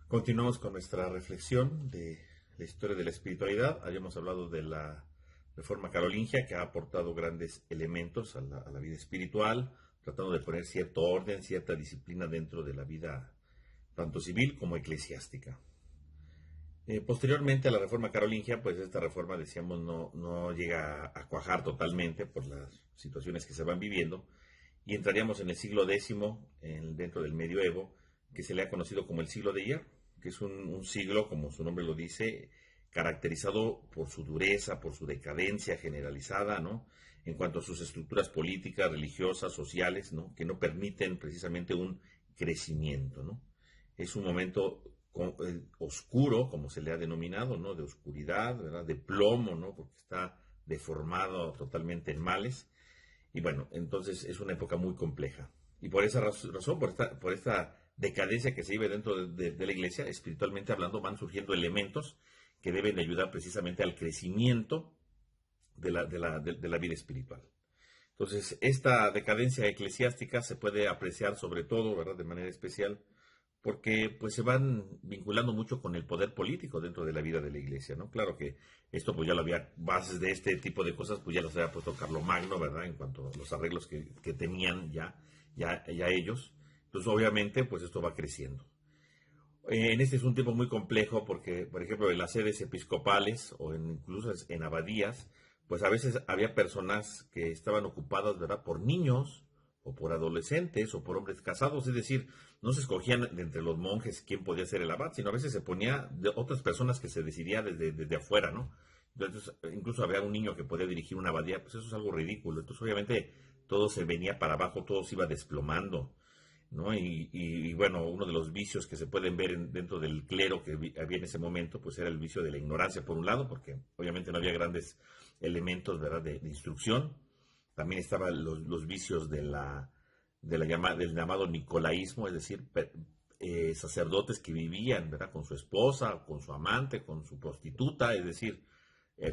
Continuamos con nuestra reflexión de la historia de la espiritualidad. Habíamos hablado de la Reforma Carolingia, que ha aportado grandes elementos a la vida espiritual, tratando de poner cierto orden, cierta disciplina dentro de la vida tanto civil como eclesiástica. Posteriormente a la Reforma Carolingia, pues esta reforma, decíamos, no llega a cuajar totalmente por las situaciones que se van viviendo, y entraríamos en el siglo X, dentro del medioevo, que se le ha conocido como el siglo de hierro, que es un siglo, como su nombre lo dice, caracterizado por su dureza, por su decadencia generalizada, ¿no? En cuanto a sus estructuras políticas, religiosas, sociales, ¿no? Que no permiten precisamente un crecimiento, ¿no? Es un momento oscuro, como se le ha denominado, ¿no? De oscuridad, ¿verdad? De plomo, ¿no? Porque está deformado totalmente en males. Y bueno, entonces es una época muy compleja. Y por esa razón, por esta decadencia que se vive dentro de la iglesia, espiritualmente hablando, van surgiendo elementos que deben de ayudar precisamente al crecimiento de la vida espiritual. Entonces, esta decadencia eclesiástica se puede apreciar sobre todo, ¿verdad?, de manera especial, porque pues se van vinculando mucho con el poder político dentro de la vida de la iglesia, ¿no? Claro que esto pues ya lo había, bases de este tipo de cosas, pues ya los había puesto Carlomagno, ¿verdad? En cuanto a los arreglos que tenían ya ellos. Entonces, obviamente, pues esto va creciendo. En este es un tiempo muy complejo porque, por ejemplo, en las sedes episcopales o incluso en abadías, pues a veces había personas que estaban ocupadas, ¿verdad?, por niños o por adolescentes o por hombres casados, es decir, no se escogían de entre los monjes quién podía ser el abad, sino a veces se ponía de otras personas que se decidía desde afuera, ¿no? Entonces, incluso había un niño que podía dirigir una abadía, pues eso es algo ridículo. Entonces, obviamente, todo se venía para abajo, todo se iba desplomando, ¿no? Y bueno, uno de los vicios que se pueden ver dentro del clero que había en ese momento, pues era el vicio de la ignorancia, por un lado, porque obviamente no había grandes elementos, ¿verdad?, de instrucción. También estaban los vicios del llamado nicolaísmo, es decir, sacerdotes que vivían, ¿verdad?, con su esposa, con su amante, con su prostituta, es decir,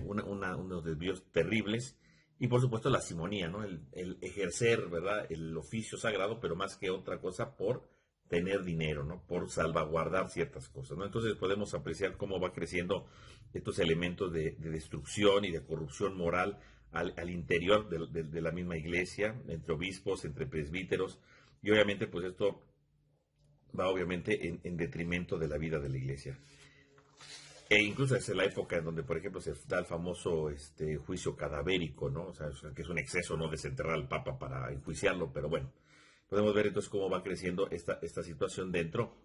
unos desvíos terribles. Y por supuesto la simonía, ¿no? El ejercer, ¿verdad?, el oficio sagrado, pero más que otra cosa por tener dinero, ¿no? Por salvaguardar ciertas cosas, ¿no? Entonces podemos apreciar cómo va creciendo estos elementos de destrucción y de corrupción moral al interior de la misma iglesia, entre obispos, entre presbíteros, y obviamente pues esto va obviamente en detrimento de la vida de la iglesia. E incluso es la época en donde, por ejemplo, se da el famoso juicio cadavérico, ¿no? O sea, que es un exceso, ¿no?, desenterrar al Papa para enjuiciarlo, pero bueno, podemos ver entonces cómo va creciendo esta situación dentro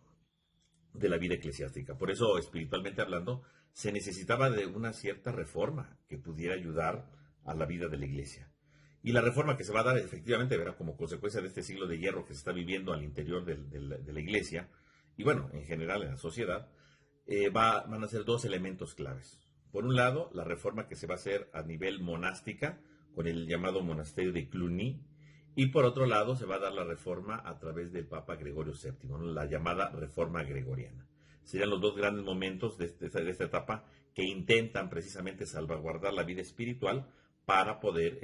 de la vida eclesiástica. Por eso, espiritualmente hablando, se necesitaba de una cierta reforma que pudiera ayudar a la vida de la iglesia. Y la reforma que se va a dar, efectivamente, verá, como consecuencia de este siglo de hierro que se está viviendo al interior de la iglesia, y bueno, en general en la sociedad, van a ser dos elementos claves. Por un lado, la reforma que se va a hacer a nivel monástica, con el llamado monasterio de Cluny, y por otro lado, se va a dar la reforma a través del Papa Gregorio VII, ¿no?, la llamada reforma gregoriana. Serían los dos grandes momentos de esta etapa que intentan precisamente salvaguardar la vida espiritual para poder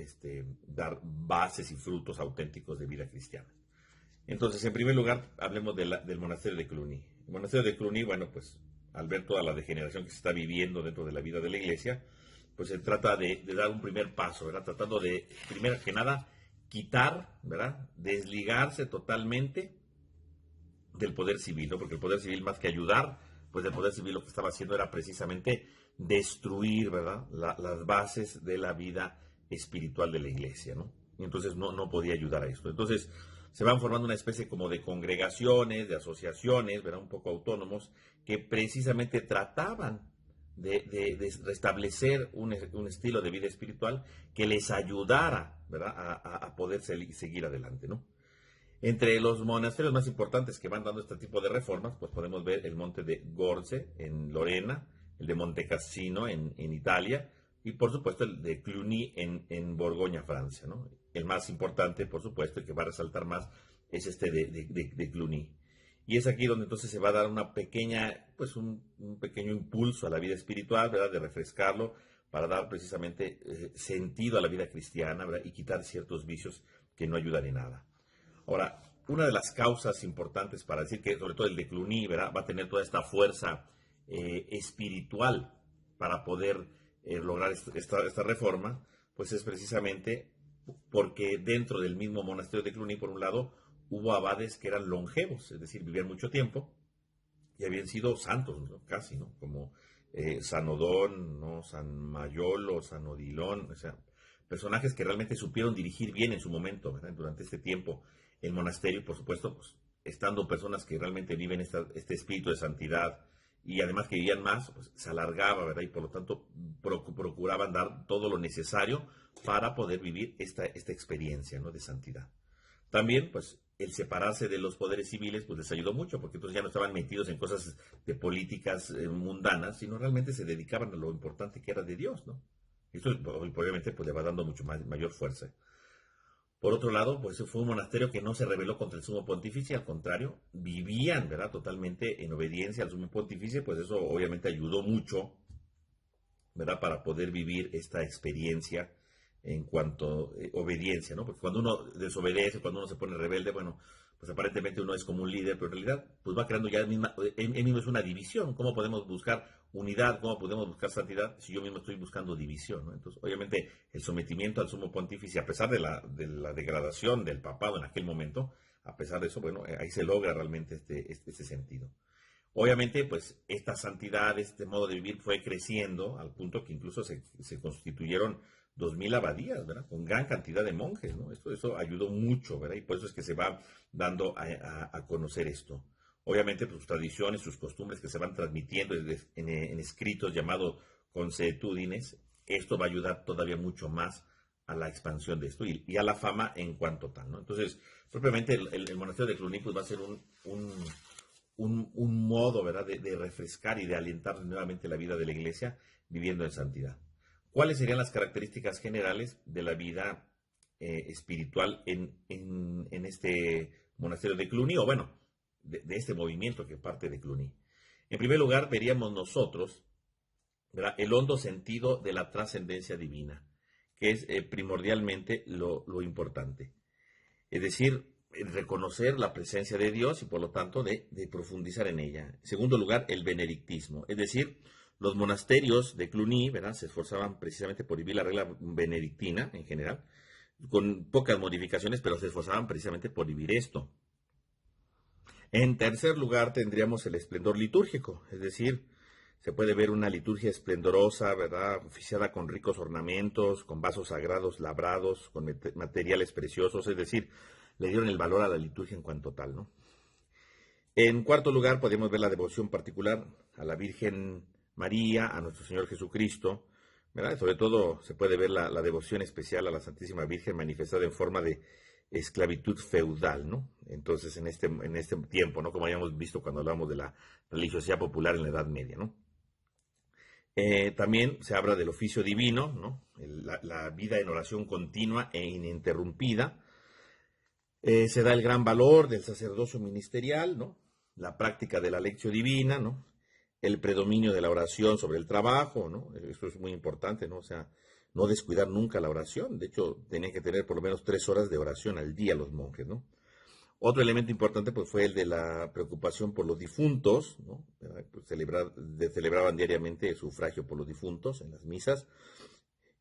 dar bases y frutos auténticos de vida cristiana. Entonces, en primer lugar, hablemos del monasterio de Cluny. El monasterio de Cluny, bueno, pues al ver toda la degeneración que se está viviendo dentro de la vida de la iglesia, pues se trata de dar un primer paso, ¿verdad? Tratando de, primero que nada, quitar, ¿verdad?, desligarse totalmente del poder civil, ¿no? Porque el poder civil, más que ayudar, pues el poder civil lo que estaba haciendo era precisamente destruir, ¿verdad?, las bases de la vida espiritual de la iglesia, ¿no? Y entonces no podía ayudar a esto. Entonces se van formando una especie como de congregaciones, de asociaciones, ¿verdad?, un poco autónomos, que precisamente trataban de restablecer un estilo de vida espiritual que les ayudara, ¿verdad?, a poder seguir adelante, ¿no? Entre los monasterios más importantes que van dando este tipo de reformas, pues podemos ver el monte de Gorze en Lorena, el de Monte Cassino en Italia, y por supuesto el de Cluny en Borgoña, Francia, ¿no? El más importante, por supuesto, y que va a resaltar más, es este de Cluny. Y es aquí donde entonces se va a dar una pequeña, pues un pequeño impulso a la vida espiritual, ¿verdad?, de refrescarlo, para dar precisamente sentido a la vida cristiana, ¿verdad?, y quitar ciertos vicios que no ayudan en nada. Ahora, una de las causas importantes para decir que sobre todo el de Cluny, ¿verdad?, va a tener toda esta fuerza espiritual para poder lograr esta reforma, pues es precisamente porque dentro del mismo monasterio de Cluny, por un lado, hubo abades que eran longevos, es decir, vivían mucho tiempo y habían sido santos, ¿no?, casi, ¿no? Como San Odón, ¿no?, San Mayolo, San Odilon, o sea, personajes que realmente supieron dirigir bien en su momento, ¿verdad?, durante este tiempo el monasterio, y por supuesto, pues, estando personas que realmente viven este espíritu de santidad y además que vivían más, pues se alargaba, ¿verdad? Y por lo tanto procuraban dar todo lo necesario para poder vivir esta experiencia, ¿no?, de santidad. También, pues, el separarse de los poderes civiles, pues les ayudó mucho, porque entonces ya no estaban metidos en cosas de políticas mundanas, sino realmente se dedicaban a lo importante que era de Dios, ¿no? Esto obviamente pues le va dando mucho mayor fuerza. Por otro lado, pues fue un monasterio que no se rebeló contra el sumo pontífice, al contrario, vivían, ¿verdad?, totalmente en obediencia al sumo pontífice, pues eso obviamente ayudó mucho, ¿verdad?, para poder vivir esta experiencia en cuanto a obediencia, ¿no? Porque cuando uno desobedece, cuando uno se pone rebelde, bueno, pues aparentemente uno es como un líder, pero en realidad pues va creando ya él mismo es una división. ¿Cómo podemos buscar unidad? ¿Cómo podemos buscar santidad si yo mismo estoy buscando división, ¿no? Entonces, obviamente, el sometimiento al sumo pontífice, a pesar de la degradación del papado en aquel momento, a pesar de eso, bueno, ahí se logra realmente este sentido. Obviamente, pues esta santidad, este modo de vivir fue creciendo al punto que incluso se constituyeron 2000 abadías, ¿verdad?, con gran cantidad de monjes, ¿no? Eso ayudó mucho, ¿verdad? Y por eso es que se va dando a conocer esto. Obviamente, pues sus tradiciones, sus costumbres que se van transmitiendo en escritos llamados consuetudines, esto va a ayudar todavía mucho más a la expansión de esto y a la fama en cuanto tal, ¿no? Entonces, propiamente el monasterio de Cluny pues va a ser un modo, ¿verdad?, de refrescar y de alentar nuevamente la vida de la iglesia viviendo en santidad. ¿Cuáles serían las características generales de la vida espiritual en este monasterio de Cluny, o bueno, de este movimiento que parte de Cluny? En primer lugar, veríamos nosotros, ¿verdad?, el hondo sentido de la trascendencia divina, que es primordialmente lo importante. Es decir, reconocer la presencia de Dios y por lo tanto de profundizar en ella. En segundo lugar, el benedictismo, es decir, los monasterios de Cluny, ¿verdad?, se esforzaban precisamente por vivir la regla benedictina en general, con pocas modificaciones, pero se esforzaban precisamente por vivir esto. En tercer lugar, tendríamos el esplendor litúrgico, es decir, se puede ver una liturgia esplendorosa, ¿verdad?, oficiada con ricos ornamentos, con vasos sagrados labrados, con materiales preciosos, es decir, le dieron el valor a la liturgia en cuanto tal, ¿no? En cuarto lugar, podemos ver la devoción particular a la Virgen María, a nuestro Señor Jesucristo, ¿verdad? Sobre todo se puede ver la devoción especial a la Santísima Virgen manifestada en forma de esclavitud feudal, ¿no? Entonces, en este tiempo, ¿no?, como habíamos visto cuando hablamos de la religiosidad popular en la Edad Media, ¿no? También se habla del oficio divino, ¿no?, la vida en oración continua e ininterrumpida. Se da el gran valor del sacerdocio ministerial, ¿no?, la práctica de la lección divina, ¿no?, el predominio de la oración sobre el trabajo, ¿no? Esto es muy importante, ¿no? O sea, no descuidar nunca la oración. De hecho, tenían que tener por lo menos 3 horas de oración al día los monjes, ¿no? Otro elemento importante pues fue el de la preocupación por los difuntos, ¿no? Pues, celebraban diariamente el sufragio por los difuntos en las misas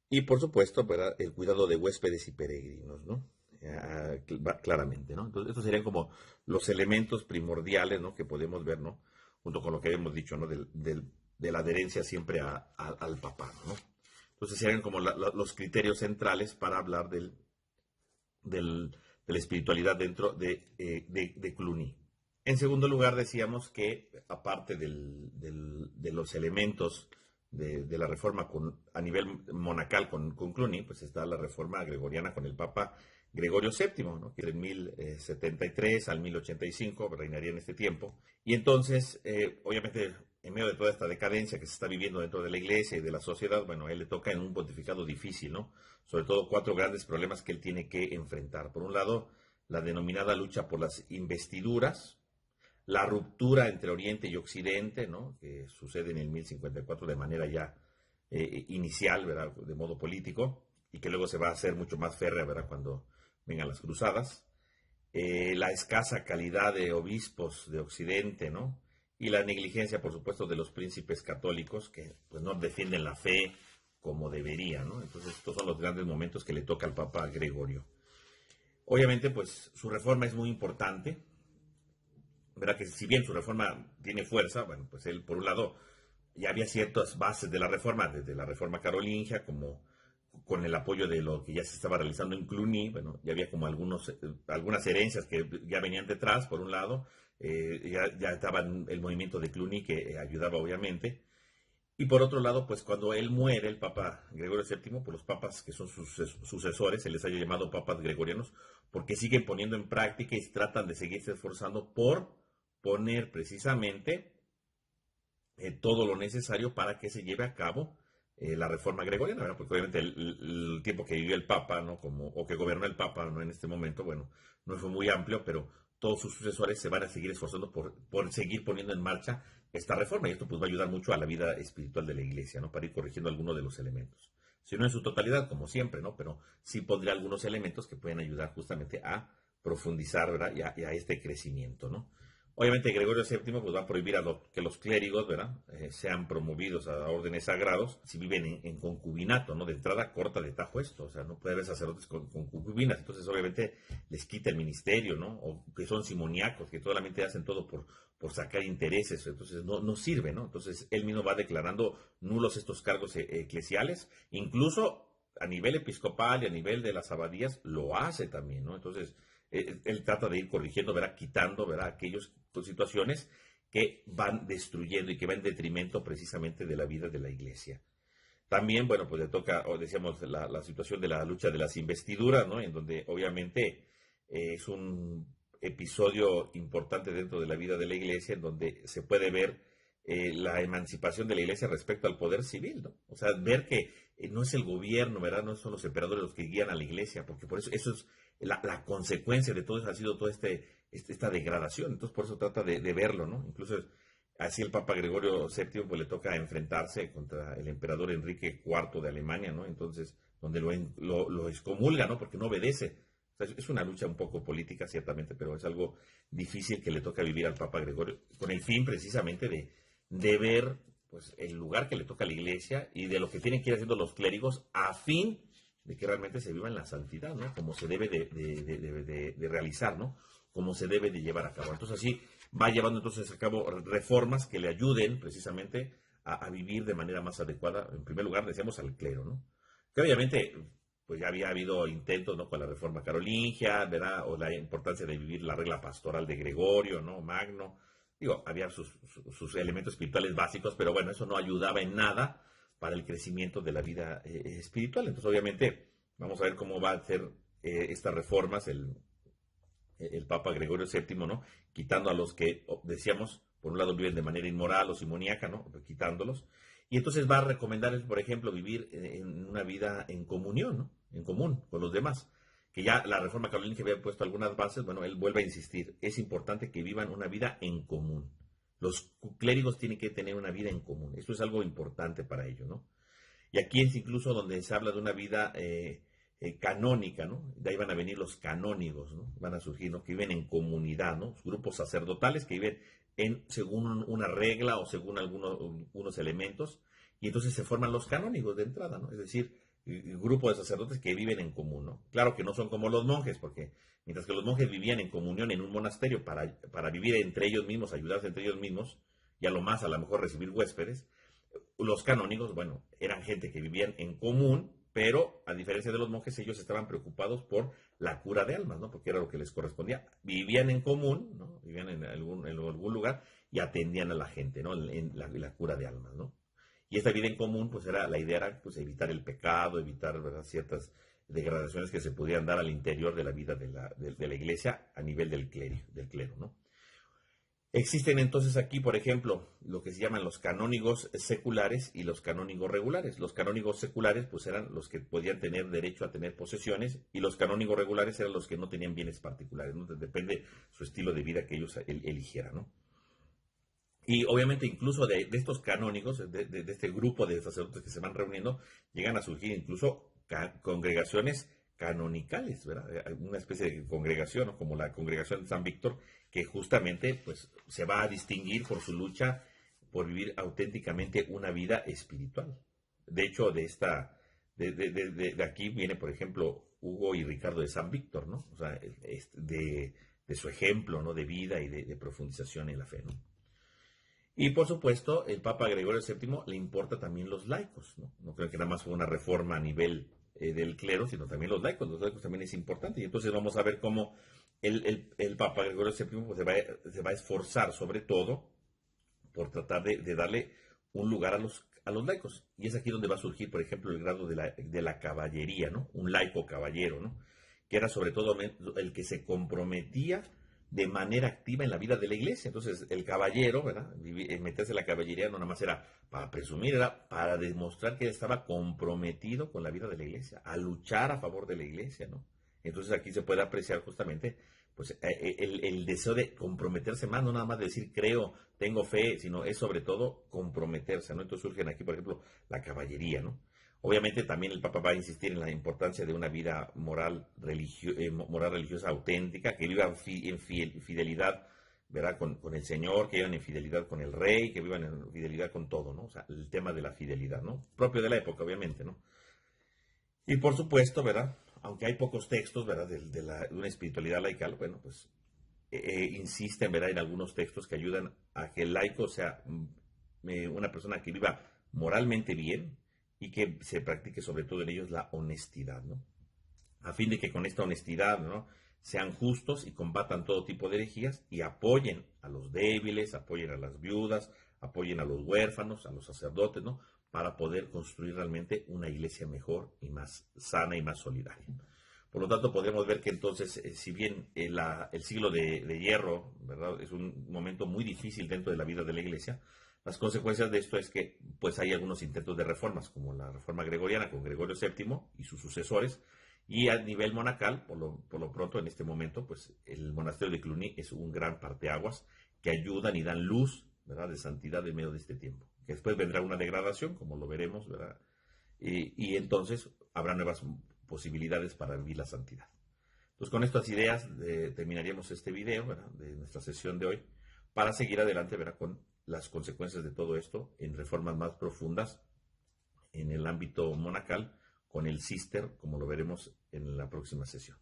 y por supuesto, ¿verdad?, el cuidado de huéspedes y peregrinos, ¿no? Claramente, ¿no? Entonces, estos serían como los elementos primordiales, ¿no?, que podemos ver, ¿no?, junto con lo que hemos dicho, ¿no?, de la adherencia siempre al papado, ¿no? Entonces serían como los criterios centrales para hablar de la espiritualidad dentro de Cluny. En segundo lugar, decíamos que aparte de los elementos de la reforma a nivel monacal con Cluny, pues está la reforma gregoriana con el Papa Gregorio VII, ¿no?, que de 1073 al 1085 reinaría en este tiempo. Y entonces, obviamente, en medio de toda esta decadencia que se está viviendo dentro de la iglesia y de la sociedad, bueno, a él le toca en un pontificado difícil, ¿no? Sobre todo 4 grandes problemas que él tiene que enfrentar. Por un lado, la denominada lucha por las investiduras, la ruptura entre Oriente y Occidente, ¿no?, que sucede en el 1054 de manera ya inicial, ¿verdad?, de modo político, y que luego se va a hacer mucho más férrea, ¿verdad?, cuando vengan las cruzadas. la escasa calidad de obispos de Occidente, ¿no? Y la negligencia, por supuesto, de los príncipes católicos que pues no defienden la fe como debería, ¿no? Entonces, estos son los grandes momentos que le toca al Papa Gregorio. Obviamente, pues su reforma es muy importante, ¿verdad? Que si bien su reforma tiene fuerza, bueno, pues él, por un lado, ya había ciertas bases de la reforma, desde la reforma carolingia, como con el apoyo de lo que ya se estaba realizando en Cluny, bueno, ya había como algunas herencias que ya venían detrás, por un lado, ya estaba el movimiento de Cluny que ayudaba obviamente, y por otro lado, pues cuando él muere, el Papa Gregorio VII, pues los papas que son sus sucesores, se les haya llamado papas gregorianos, porque siguen poniendo en práctica y tratan de seguirse esforzando por poner precisamente todo lo necesario para que se lleve a cabo la reforma gregoriana, ¿verdad? Porque obviamente el tiempo que vivió el Papa, ¿no? O que gobernó el Papa, ¿no? En este momento, bueno, no fue muy amplio, pero todos sus sucesores se van a seguir esforzando por seguir poniendo en marcha esta reforma, y esto pues va a ayudar mucho a la vida espiritual de la Iglesia, ¿no? Para ir corrigiendo algunos de los elementos. Si no en su totalidad, como siempre, ¿no? Pero sí pondría algunos elementos que pueden ayudar justamente a profundizar, ¿verdad? Y a este crecimiento, ¿no? Obviamente Gregorio VII pues, va a prohibir que los clérigos, ¿verdad? Sean promovidos a órdenes sagrados si viven en concubinato, ¿no? De entrada corta de tajo esto, o sea, no puede haber sacerdotes con concubinas, entonces obviamente les quita el ministerio, ¿no? O que son simoniacos, que solamente hacen todo por sacar intereses, entonces no sirve, ¿no? Entonces él mismo va declarando nulos estos cargos eclesiales, incluso a nivel episcopal y a nivel de las abadías lo hace también, ¿no? Entonces él trata de ir corrigiendo, ¿verdad? Quitando, ¿verdad? Aquellas situaciones que van destruyendo y que van en detrimento precisamente de la vida de la iglesia. También, bueno, pues le toca, o decíamos, la situación de la lucha de las investiduras, ¿no? En donde obviamente es un episodio importante dentro de la vida de la iglesia, en donde se puede ver la emancipación de la iglesia respecto al poder civil, ¿no? O sea, ver que no es el gobierno, ¿verdad? No son los emperadores los que guían a la iglesia, porque por eso es la consecuencia de todo eso ha sido toda esta degradación. Entonces, por eso trata de verlo, ¿no? Incluso así el Papa Gregorio VII pues le toca enfrentarse contra el emperador Enrique IV de Alemania, ¿no? Entonces, donde lo excomulga, ¿no? Porque no obedece. O sea, es una lucha un poco política, ciertamente, pero es algo difícil que le toca vivir al Papa Gregorio, con el fin precisamente de ver pues, el lugar que le toca a la iglesia y de lo que tienen que ir haciendo los clérigos a fin de que realmente se viva en la santidad, ¿no? Como se debe de realizar, ¿no? Como se debe de llevar a cabo. Entonces así va llevando entonces a cabo reformas que le ayuden precisamente a vivir de manera más adecuada, en primer lugar, decíamos, al clero, ¿no? Que obviamente, pues ya había habido intentos, ¿no? Con la reforma carolingia, ¿verdad? O la importancia de vivir la regla pastoral de Gregorio, ¿no? Magno. Digo, había sus elementos espirituales básicos, pero bueno, eso no ayudaba en nada para el crecimiento de la vida espiritual. Entonces, obviamente, vamos a ver cómo va a ser estas reformas el Papa Gregorio VII, ¿no? Quitando a los que, decíamos, por un lado viven de manera inmoral o simoníaca, ¿no? Quitándolos. Y entonces va a recomendarles, por ejemplo, vivir en una vida en comunión, ¿no? En común con los demás. Que ya la reforma carolingia había puesto algunas bases, bueno, él vuelve a insistir, es importante que vivan una vida en común. Los clérigos tienen que tener una vida en común. Esto es algo importante para ellos, ¿no? Y aquí es incluso donde se habla de una vida canónica, ¿no? De ahí van a venir los canónigos, ¿no? Van a surgir, ¿no? Que viven en comunidad, ¿no? Grupos sacerdotales que viven según una regla o según unos elementos, y entonces se forman los canónigos de entrada, ¿no? Es decir, grupo de sacerdotes que viven en común, ¿no? Claro que no son como los monjes, porque mientras que los monjes vivían en comunión en un monasterio para vivir entre ellos mismos, ayudarse entre ellos mismos, y a lo más a lo mejor recibir huéspedes, los canónigos, bueno, eran gente que vivían en común, pero a diferencia de los monjes, ellos estaban preocupados por la cura de almas, ¿no? Porque era lo que les correspondía. Vivían en común, ¿no? Vivían en algún lugar y atendían a la gente, ¿no? En la cura de almas, ¿no? Y esta vida en común, pues la idea era pues, evitar el pecado, evitar, ¿verdad?, ciertas degradaciones que se pudieran dar al interior de la vida de la iglesia a nivel del clero, ¿no? Existen entonces aquí, por ejemplo, lo que se llaman los canónigos seculares y los canónigos regulares. Los canónigos seculares, pues eran los que podían tener derecho a tener posesiones, y los canónigos regulares eran los que no tenían bienes particulares, ¿no? Depende su estilo de vida que ellos eligieran, ¿no? Y obviamente incluso de estos canónigos, de este grupo de sacerdotes que se van reuniendo, llegan a surgir incluso congregaciones canonicales, ¿verdad? Una especie de congregación, ¿no? Como la congregación de San Víctor, que justamente pues, se va a distinguir por su lucha por vivir auténticamente una vida espiritual. De hecho, de aquí viene, por ejemplo, Hugo y Ricardo de San Víctor, ¿no? O sea, de su ejemplo, ¿no? De vida y de profundización en la fe, ¿no? Y por supuesto, el Papa Gregorio VII le importa también los laicos, ¿no? No creo que nada más fue una reforma a nivel del clero, sino también los laicos. Los laicos también es importante. Y entonces vamos a ver cómo el Papa Gregorio VII pues, se va a esforzar sobre todo por tratar de darle un lugar a los laicos. Y es aquí donde va a surgir, por ejemplo, el grado de la caballería, ¿no? Un laico caballero, ¿no? Que era sobre todo el que se comprometía de manera activa en la vida de la iglesia. Entonces, el caballero, ¿verdad? Meterse en la caballería no nada más era para presumir, era para demostrar que él estaba comprometido con la vida de la iglesia, a luchar a favor de la iglesia, ¿no? Entonces aquí se puede apreciar justamente pues, el deseo de comprometerse más, no nada más de decir creo, tengo fe, sino es sobre todo comprometerse, ¿no? Entonces surgen aquí, por ejemplo, la caballería, ¿no? Obviamente también el Papa va a insistir en la importancia de una vida moral religiosa auténtica, que viva en fidelidad, ¿verdad? Con el Señor, que vivan en fidelidad con el Rey, que vivan en fidelidad con todo, ¿no? O sea, el tema de la fidelidad, ¿no? Propio de la época, obviamente, ¿no? Y por supuesto, ¿verdad? Aunque hay pocos textos, ¿verdad? De una espiritualidad laical, bueno, pues insisten, ¿verdad? En algunos textos que ayudan a que el laico sea una persona que viva moralmente bien y que se practique sobre todo en ellos la honestidad, ¿no? A fin de que con esta honestidad, ¿no? Sean justos y combatan todo tipo de herejías y apoyen a los débiles, apoyen a las viudas, apoyen a los huérfanos, a los sacerdotes, ¿no? Para poder construir realmente una iglesia mejor y más sana y más solidaria. Por lo tanto, podemos ver que entonces, si bien el siglo de hierro, ¿verdad? Es un momento muy difícil dentro de la vida de la iglesia, las consecuencias de esto es que pues hay algunos intentos de reformas, como la reforma gregoriana con Gregorio VII y sus sucesores, y a nivel monacal, por lo pronto en este momento, pues el monasterio de Cluny es un gran parteaguas que ayudan y dan luz, ¿verdad? De santidad en medio de este tiempo. Que después vendrá una degradación, como lo veremos, ¿verdad? Y entonces habrá nuevas posibilidades para vivir la santidad. Pues con estas ideas terminaríamos este video, ¿verdad? De nuestra sesión de hoy, para seguir adelante, ¿verdad? Con las consecuencias de todo esto en reformas más profundas en el ámbito monacal con el cister, como lo veremos en la próxima sesión.